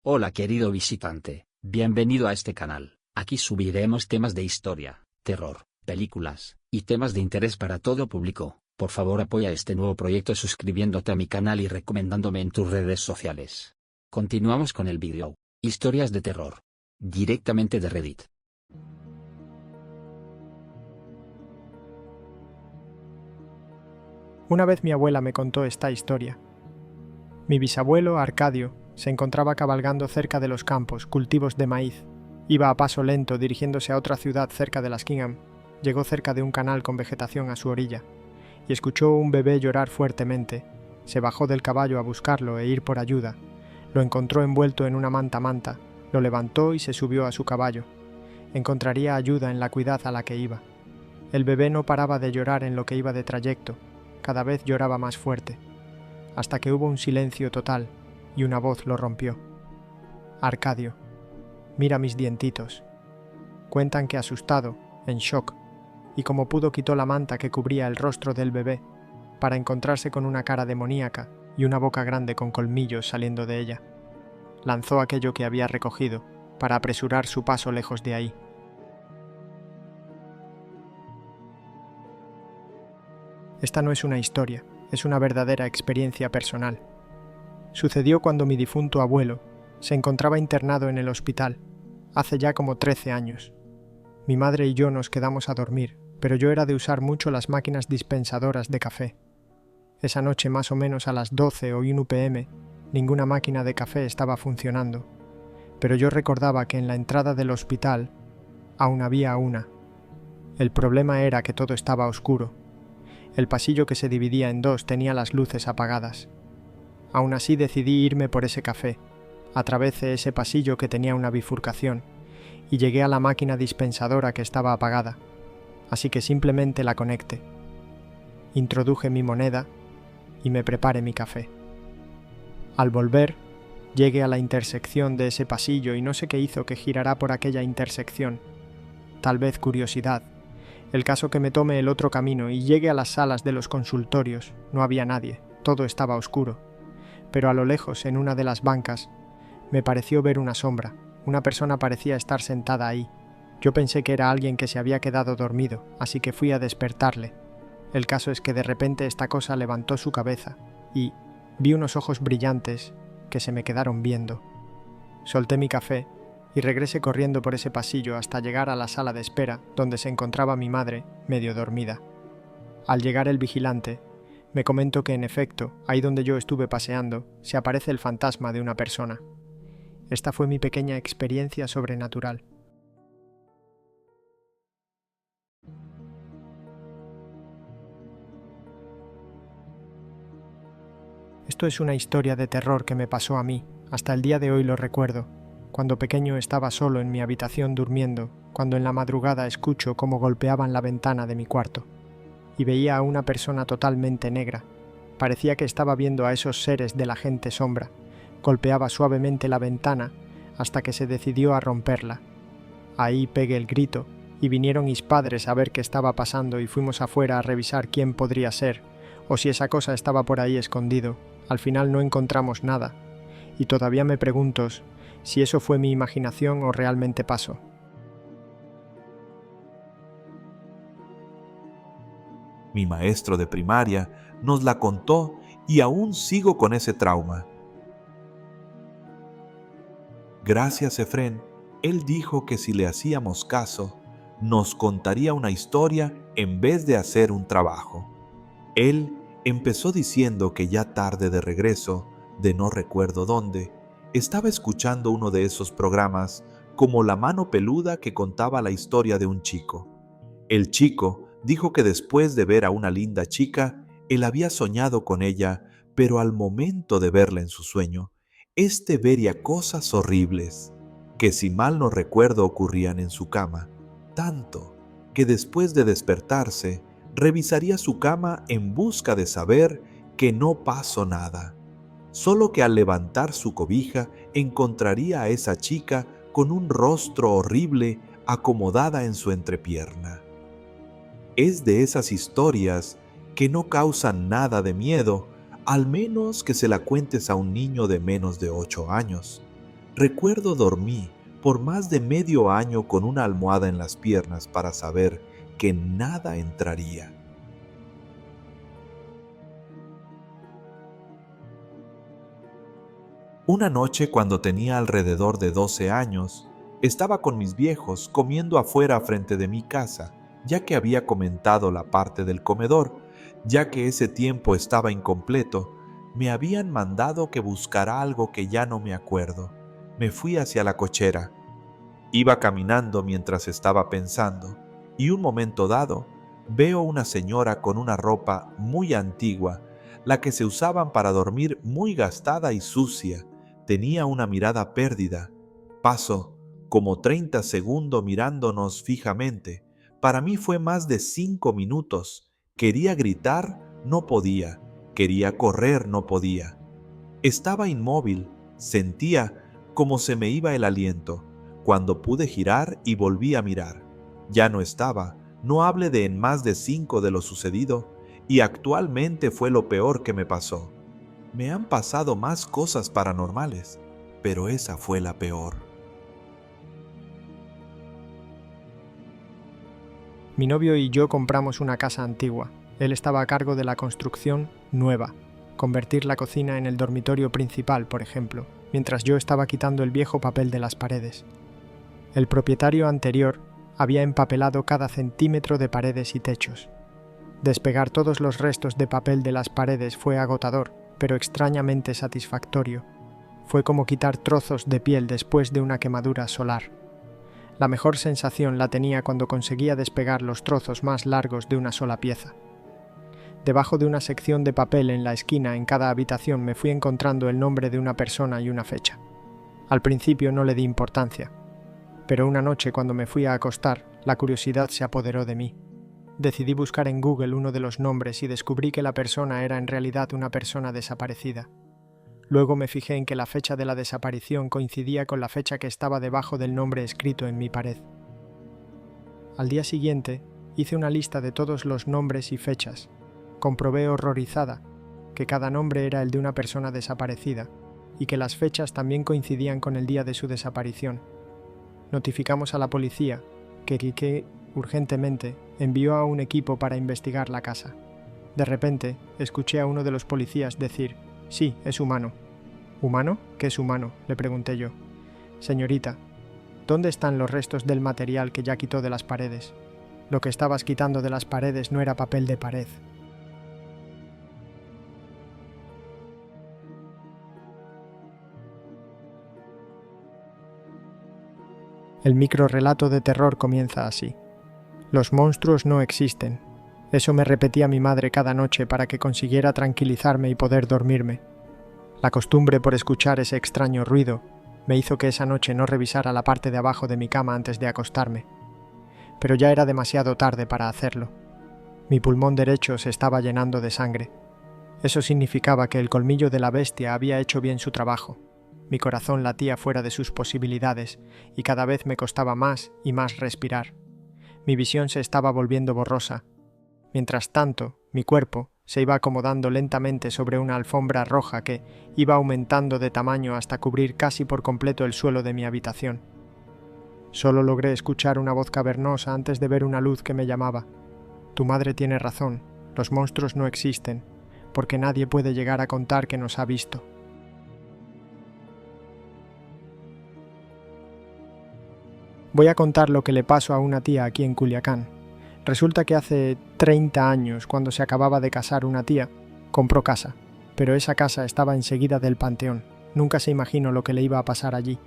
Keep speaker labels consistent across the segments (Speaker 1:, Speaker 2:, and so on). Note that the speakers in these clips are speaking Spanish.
Speaker 1: Hola querido visitante, bienvenido a este canal. Aquí subiremos temas de historia, terror, películas, y temas de interés para todo público. Por favor apoya este nuevo proyecto suscribiéndote a mi canal y recomendándome en tus redes sociales. Continuamos con el vídeo. Historias de terror. Directamente de Reddit.
Speaker 2: Una vez mi abuela me contó esta historia. Mi bisabuelo, Arcadio, se encontraba cabalgando cerca de los campos, cultivos de maíz. Iba a paso lento dirigiéndose a otra ciudad cerca de las Kingham. Llegó cerca de un canal con vegetación a su orilla, y escuchó un bebé llorar fuertemente. Se bajó del caballo a buscarlo e ir por ayuda. Lo encontró envuelto en una manta, lo levantó y se subió a su caballo. Encontraría ayuda en la ciudad a la que iba. El bebé no paraba de llorar en lo que iba de trayecto. Cada vez lloraba más fuerte, hasta que hubo un silencio total y una voz lo rompió. Arcadio, mira mis dientitos. Cuentan que asustado, en shock, y como pudo quitó la manta que cubría el rostro del bebé, para encontrarse con una cara demoníaca y una boca grande con colmillos saliendo de ella. Lanzó aquello que había recogido, para apresurar su paso lejos de ahí. Esta no es una historia, es una verdadera experiencia personal. Sucedió cuando mi difunto abuelo se encontraba internado en el hospital, hace ya como 13 años. Mi madre y yo nos quedamos a dormir, pero yo era de usar mucho las máquinas dispensadoras de café. Esa noche, más o menos a las 12 o 1 p.m., ninguna máquina de café estaba funcionando, pero yo recordaba que en la entrada del hospital aún había una. El problema era que todo estaba oscuro. El pasillo que se dividía en dos tenía las luces apagadas. Aún así decidí irme por ese café. Atravesé ese pasillo que tenía una bifurcación y llegué a la máquina dispensadora que estaba apagada, así que simplemente la conecté. Introduje mi moneda y me preparé mi café. Al volver, llegué a la intersección de ese pasillo y no sé qué hizo que girara por aquella intersección. Tal vez curiosidad. El caso que me tome el otro camino y llegue a las salas de los consultorios. No había nadie, todo estaba oscuro. Pero a lo lejos, en una de las bancas, me pareció ver una sombra. Una persona parecía estar sentada ahí. Yo pensé que era alguien que se había quedado dormido, así que fui a despertarle. El caso es que de repente esta cosa levantó su cabeza y vi unos ojos brillantes que se me quedaron viendo. Solté mi café y regresé corriendo por ese pasillo hasta llegar a la sala de espera donde se encontraba mi madre, medio dormida. Al llegar el vigilante, me comentó que en efecto, ahí donde yo estuve paseando, se aparece el fantasma de una persona. Esta fue mi pequeña experiencia sobrenatural. Esto es una historia de terror que me pasó a mí, hasta el día de hoy lo recuerdo. Cuando pequeño estaba solo en mi habitación durmiendo, cuando en la madrugada escucho cómo golpeaban la ventana de mi cuarto, y veía a una persona totalmente negra. Parecía que estaba viendo a esos seres de la gente sombra. Golpeaba suavemente la ventana hasta que se decidió a romperla. Ahí pegué el grito, y vinieron mis padres a ver qué estaba pasando y fuimos afuera a revisar quién podría ser, o si esa cosa estaba por ahí escondido. Al final no encontramos nada, y todavía me pregunto si eso fue mi imaginación o realmente pasó.
Speaker 3: Mi maestro de primaria nos la contó y aún sigo con ese trauma. Gracias, Efrén. Él dijo que si le hacíamos caso, nos contaría una historia en vez de hacer un trabajo. Él empezó diciendo que ya tarde de regreso, de no recuerdo dónde, estaba escuchando uno de esos programas como La Mano Peluda que contaba la historia de un chico. El chico dijo que después de ver a una linda chica, él había soñado con ella, pero al momento de verla en su sueño, vería cosas horribles, que si mal no recuerdo ocurrían en su cama, tanto que después de despertarse, revisaría su cama en busca de saber que no pasó nada. Solo que al levantar su cobija encontraría a esa chica con un rostro horrible acomodada en su entrepierna. Es de esas historias que no causan nada de miedo, al menos que se la cuentes a un niño de menos de 8 años. Recuerdo dormí por más de medio año con una almohada en las piernas para saber que nada entraría. Una noche, cuando tenía alrededor de 12 años, estaba con mis viejos comiendo afuera frente de mi casa, ya que había comentado la parte del comedor, ya que ese tiempo estaba incompleto. Me habían mandado que buscara algo que ya no me acuerdo. Me fui hacia la cochera. Iba caminando mientras estaba pensando, y un momento dado, veo una señora con una ropa muy antigua, la que se usaban para dormir, muy gastada y sucia. Tenía una mirada perdida. Pasó como 30 segundos mirándonos fijamente. Para mí fue más de 5 minutos. Quería gritar, no podía. Quería correr, no podía. Estaba inmóvil. Sentía como se me iba el aliento. Cuando pude girar y volví a mirar, ya no estaba. No hablé de en más de 5 de lo sucedido, y actualmente fue lo peor que me pasó. Me han pasado más cosas paranormales, pero esa fue la peor.
Speaker 2: Mi novio y yo compramos una casa antigua. Él estaba a cargo de la construcción nueva, convertir la cocina en el dormitorio principal, por ejemplo, mientras yo estaba quitando el viejo papel de las paredes. El propietario anterior había empapelado cada centímetro de paredes y techos. Despegar todos los restos de papel de las paredes fue agotador, pero extrañamente satisfactorio. Fue como quitar trozos de piel después de una quemadura solar. La mejor sensación la tenía cuando conseguía despegar los trozos más largos de una sola pieza. Debajo de una sección de papel en la esquina en cada habitación me fui encontrando el nombre de una persona y una fecha. Al principio no le di importancia, pero una noche cuando me fui a acostar, la curiosidad se apoderó de mí. Decidí buscar en Google uno de los nombres y descubrí que la persona era en realidad una persona desaparecida. Luego me fijé en que la fecha de la desaparición coincidía con la fecha que estaba debajo del nombre escrito en mi pared. Al día siguiente, hice una lista de todos los nombres y fechas. Comprobé horrorizada que cada nombre era el de una persona desaparecida y que las fechas también coincidían con el día de su desaparición. Notificamos a la policía, que urgentemente envió a un equipo para investigar la casa. De repente, escuché a uno de los policías decir: «Sí, es humano». «¿Humano? ¿Qué es humano?», le pregunté yo. «Señorita, ¿dónde están los restos del material que ya quitó de las paredes? Lo que estabas quitando de las paredes no era papel de pared». El microrrelato de terror comienza así. Los monstruos no existen. Eso me repetía mi madre cada noche para que consiguiera tranquilizarme y poder dormirme. La costumbre por escuchar ese extraño ruido me hizo que esa noche no revisara la parte de abajo de mi cama antes de acostarme. Pero ya era demasiado tarde para hacerlo. Mi pulmón derecho se estaba llenando de sangre. Eso significaba que el colmillo de la bestia había hecho bien su trabajo. Mi corazón latía fuera de sus posibilidades y cada vez me costaba más y más respirar. Mi visión se estaba volviendo borrosa. Mientras tanto, mi cuerpo se iba acomodando lentamente sobre una alfombra roja que iba aumentando de tamaño hasta cubrir casi por completo el suelo de mi habitación. Solo logré escuchar una voz cavernosa antes de ver una luz que me llamaba. «Tu madre tiene razón, los monstruos no existen, porque nadie puede llegar a contar que nos ha visto». Voy a contar lo que le pasó a una tía aquí en Culiacán. Resulta que hace 30 años, cuando se acababa de casar una tía, compró casa, pero esa casa estaba enseguida del panteón. Nunca se imaginó lo que le iba a pasar allí.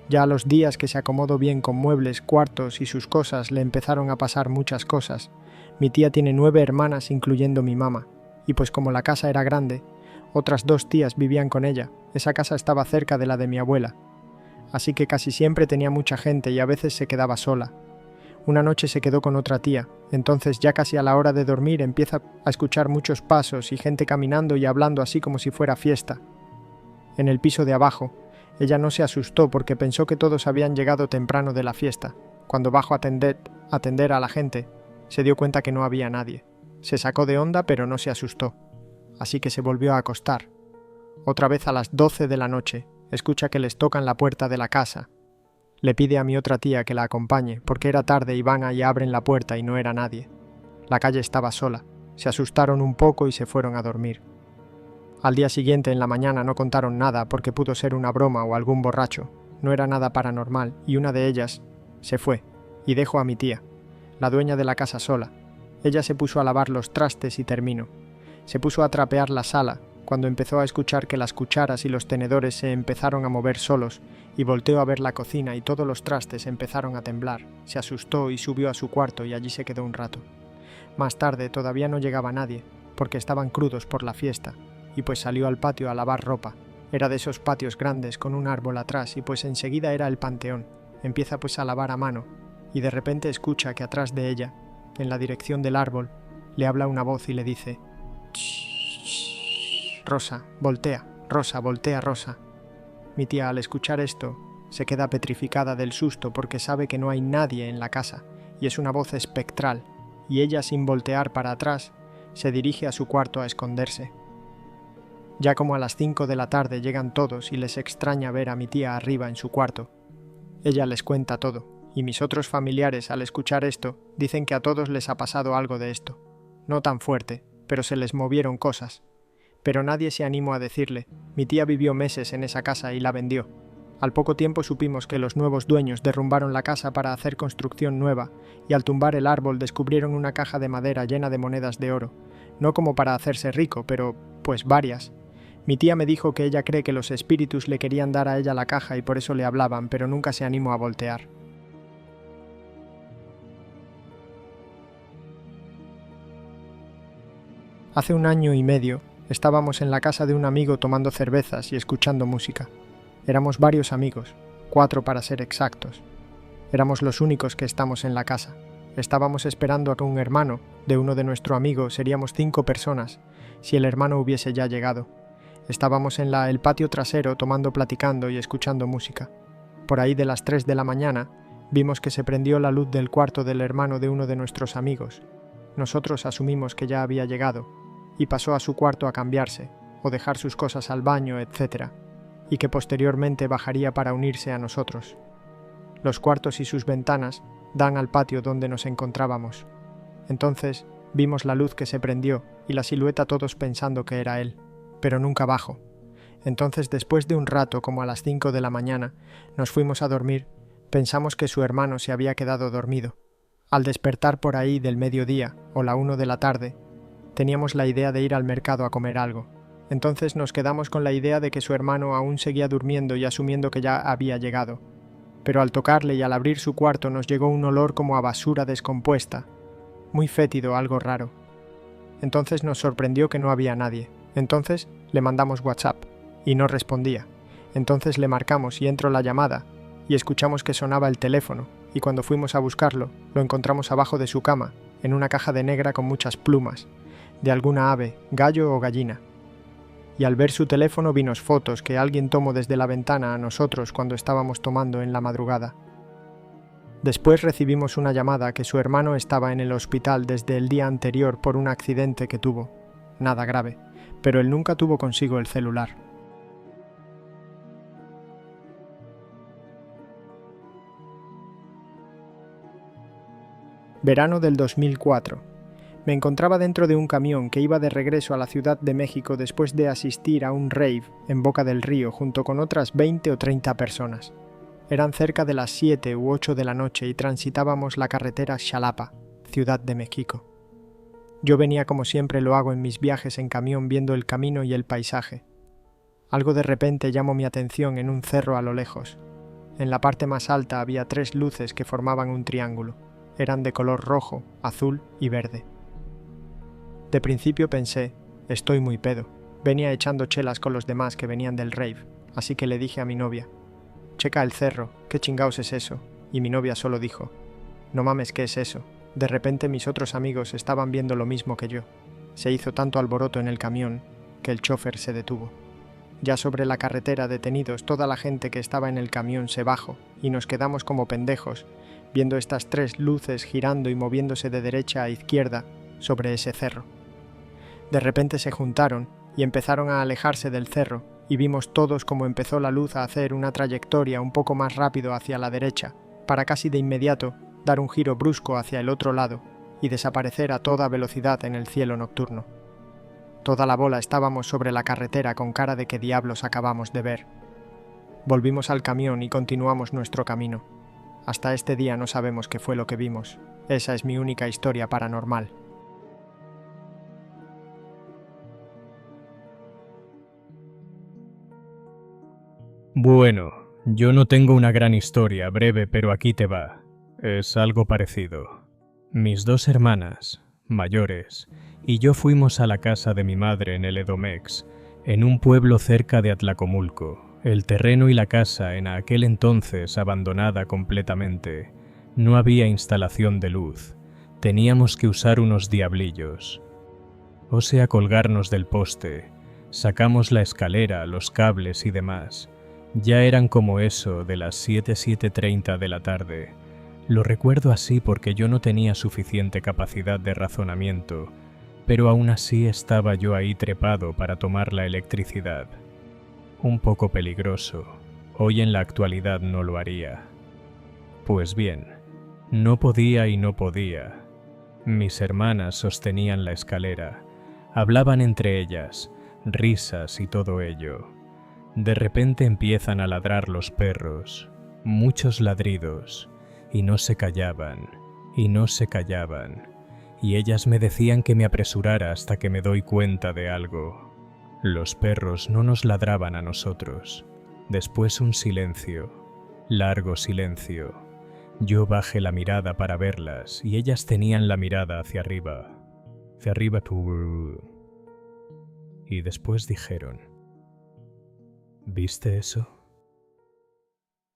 Speaker 2: Ya a los días que se acomodó bien con muebles, cuartos y sus cosas, le empezaron a pasar muchas cosas. Mi tía tiene 9 hermanas, incluyendo mi mamá, y pues como la casa era grande, otras 2 tías vivían con ella. Esa casa estaba cerca de la de mi abuela, así que casi siempre tenía mucha gente y a veces se quedaba sola. Una noche se quedó con otra tía, entonces ya casi a la hora de dormir empieza a escuchar muchos pasos y gente caminando y hablando así como si fuera fiesta. En el piso de abajo, ella no se asustó porque pensó que todos habían llegado temprano de la fiesta. Cuando bajó a atender a la gente, se dio cuenta que no había nadie. Se sacó de onda pero no se asustó, así que se volvió a acostar. Otra vez a las 12 de la noche, escucha que les tocan la puerta de la casa. Le pide a mi otra tía que la acompañe, porque era tarde y van y abren la puerta y no era nadie. La calle estaba sola. Se asustaron un poco y se fueron a dormir. Al día siguiente en la mañana no contaron nada porque pudo ser una broma o algún borracho. No era nada paranormal y una de ellas se fue y dejó a mi tía, la dueña de la casa, sola. Ella se puso a lavar los trastes y terminó. Se puso a trapear la sala cuando empezó a escuchar que las cucharas y los tenedores se empezaron a mover solos y volteó a ver la cocina y todos los trastes empezaron a temblar. Se asustó y subió a su cuarto y allí se quedó un rato. Más tarde todavía no llegaba nadie porque estaban crudos por la fiesta y pues salió al patio a lavar ropa. Era de esos patios grandes con un árbol atrás y pues enseguida era el panteón. Empieza pues a lavar a mano y de repente escucha que atrás de ella, en la dirección del árbol, le habla una voz y le dice: Rosa, voltea, Rosa, voltea, Rosa. Mi tía al escuchar esto se queda petrificada del susto porque sabe que no hay nadie en la casa y es una voz espectral y ella sin voltear para atrás se dirige a su cuarto a esconderse. Ya como a las 5 de la tarde llegan todos y les extraña ver a mi tía arriba en su cuarto. Ella les cuenta todo, y mis otros familiares al escuchar esto dicen que a todos les ha pasado algo de esto. No tan fuerte, pero se les movieron cosas. Pero nadie se animó a decirle. Mi tía vivió meses en esa casa y la vendió. Al poco tiempo supimos que los nuevos dueños derrumbaron la casa para hacer construcción nueva, y al tumbar el árbol descubrieron una caja de madera llena de monedas de oro. No como para hacerse rico, pero pues varias. Mi tía me dijo que ella cree que los espíritus le querían dar a ella la caja y por eso le hablaban, pero nunca se animó a voltear. Hace 1 año y medio estábamos en la casa de un amigo tomando cervezas y escuchando música. Éramos varios amigos, 4 para ser exactos. Éramos los únicos que estamos en la casa. Estábamos esperando a que un hermano de uno de nuestro amigo, seríamos 5 personas, si el hermano hubiese ya llegado. Estábamos en el patio trasero platicando y escuchando música. Por ahí de las 3 de la mañana vimos que se prendió la luz del cuarto del hermano de uno de nuestros amigos. Nosotros asumimos que ya había llegado y pasó a su cuarto a cambiarse o dejar sus cosas al baño, etc., y que posteriormente bajaría para unirse a nosotros. Los cuartos y sus ventanas dan al patio donde nos encontrábamos. Entonces vimos la luz que se prendió y la silueta, todos pensando que era él, pero nunca bajó. Entonces, después de un rato, como a las 5 de la mañana, nos fuimos a dormir. Pensamos que su hermano se había quedado dormido. Al despertar por ahí del mediodía o la 1 de la tarde, teníamos la idea de ir al mercado a comer algo. Entonces nos quedamos con la idea de que su hermano aún seguía durmiendo y asumiendo que ya había llegado. Pero al tocarle y al abrir su cuarto nos llegó un olor como a basura descompuesta, muy fétido, algo raro. Entonces nos sorprendió que no había nadie. Entonces le mandamos WhatsApp y no respondía. Entonces le marcamos y entró la llamada y escuchamos que sonaba el teléfono, y cuando fuimos a buscarlo lo encontramos abajo de su cama, en una caja de negra con muchas plumas, de alguna ave, gallo o gallina. Y al ver su teléfono vimos fotos que alguien tomó desde la ventana a nosotros cuando estábamos tomando en la madrugada. Después recibimos una llamada que su hermano estaba en el hospital desde el día anterior por un accidente que tuvo. Nada grave, pero él nunca tuvo consigo el celular. Verano del 2004. Me encontraba dentro de un camión que iba de regreso a la Ciudad de México después de asistir a un rave en Boca del Río junto con otras 20 o 30 personas. Eran cerca de las 7 u 8 de la noche y transitábamos la carretera Xalapa, Ciudad de México. Yo venía como siempre lo hago en mis viajes en camión viendo el camino y el paisaje. Algo de repente llamó mi atención en un cerro a lo lejos. En la parte más alta había 3 luces que formaban un triángulo. Eran de color rojo, azul y verde. De principio pensé, estoy muy pedo. Venía echando chelas con los demás que venían del rave, así que le dije a mi novia, checa el cerro, ¿qué chingaos es eso? Y mi novia solo dijo, no mames, ¿qué es eso? De repente mis otros amigos estaban viendo lo mismo que yo. Se hizo tanto alboroto en el camión que el chofer se detuvo. Ya sobre la carretera, detenidos, toda la gente que estaba en el camión se bajó y nos quedamos como pendejos, viendo estas 3 luces girando y moviéndose de derecha a izquierda sobre ese cerro. De repente se juntaron y empezaron a alejarse del cerro y vimos todos cómo empezó la luz a hacer una trayectoria un poco más rápido hacia la derecha, para casi de inmediato dar un giro brusco hacia el otro lado y desaparecer a toda velocidad en el cielo nocturno. Toda la bola estábamos sobre la carretera con cara de qué diablos acabamos de ver. Volvimos al camión y continuamos nuestro camino. Hasta este día no sabemos qué fue lo que vimos. Esa es mi única historia paranormal.
Speaker 4: Bueno, yo no tengo una gran historia, breve, pero aquí te va. Es algo parecido. Mis 2 hermanas, mayores, y yo fuimos a la casa de mi madre en el Edomex, en un pueblo cerca de Atlacomulco. El terreno y la casa, en aquel entonces abandonada completamente. No había instalación de luz. Teníamos que usar unos diablillos. O sea, colgarnos del poste. Sacamos la escalera, los cables y demás. Ya eran como eso de las 7:30 de la tarde. Lo recuerdo así porque yo no tenía suficiente capacidad de razonamiento, pero aún así estaba yo ahí trepado para tomar la electricidad. Un poco peligroso. Hoy en la actualidad no lo haría. Pues bien, no podía y no podía. Mis hermanas sostenían la escalera. Hablaban entre ellas, risas y todo ello. De repente empiezan a ladrar los perros, muchos ladridos, y no se callaban, y no se callaban, y ellas me decían que me apresurara hasta que me doy cuenta de algo. Los perros no nos ladraban a nosotros. Después un silencio, largo silencio. Yo bajé la mirada para verlas, y ellas tenían la mirada hacia arriba tú. Y después dijeron: ¿viste eso?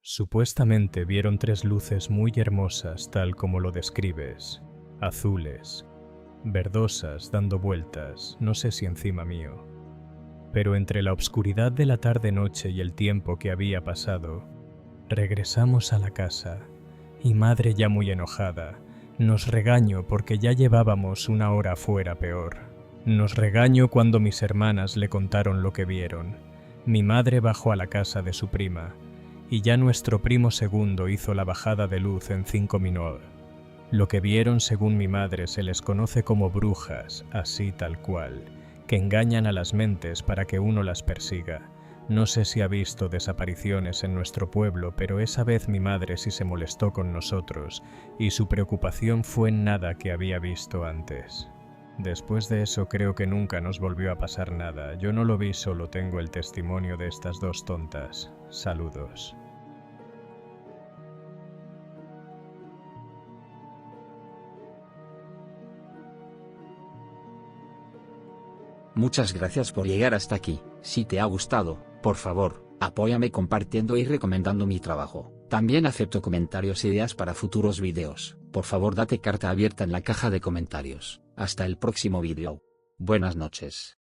Speaker 4: Supuestamente vieron 3 luces muy hermosas tal como lo describes, azules, verdosas dando vueltas, no sé si encima mío. Pero entre la obscuridad de la tarde-noche y el tiempo que había pasado, regresamos a la casa, y madre ya muy enojada, nos regañó porque ya llevábamos 1 hora fuera peor. Nos regañó cuando mis hermanas le contaron lo que vieron. Mi madre bajó a la casa de su prima, y ya nuestro primo segundo hizo la bajada de luz en 5 minutos. Lo que vieron, según mi madre, se les conoce como brujas, así tal cual, que engañan a las mentes para que uno las persiga. No sé si ha visto desapariciones en nuestro pueblo, pero esa vez mi madre sí se molestó con nosotros, y su preocupación fue en nada que había visto antes. Después de eso creo que nunca nos volvió a pasar nada. Yo no lo vi, solo tengo el testimonio de estas 2 tontas. Saludos.
Speaker 1: Muchas gracias por llegar hasta aquí. Si te ha gustado, por favor, apóyame compartiendo y recomendando mi trabajo. También acepto comentarios e ideas para futuros videos. Por favor, date carta abierta en la caja de comentarios. Hasta el próximo video. Buenas noches.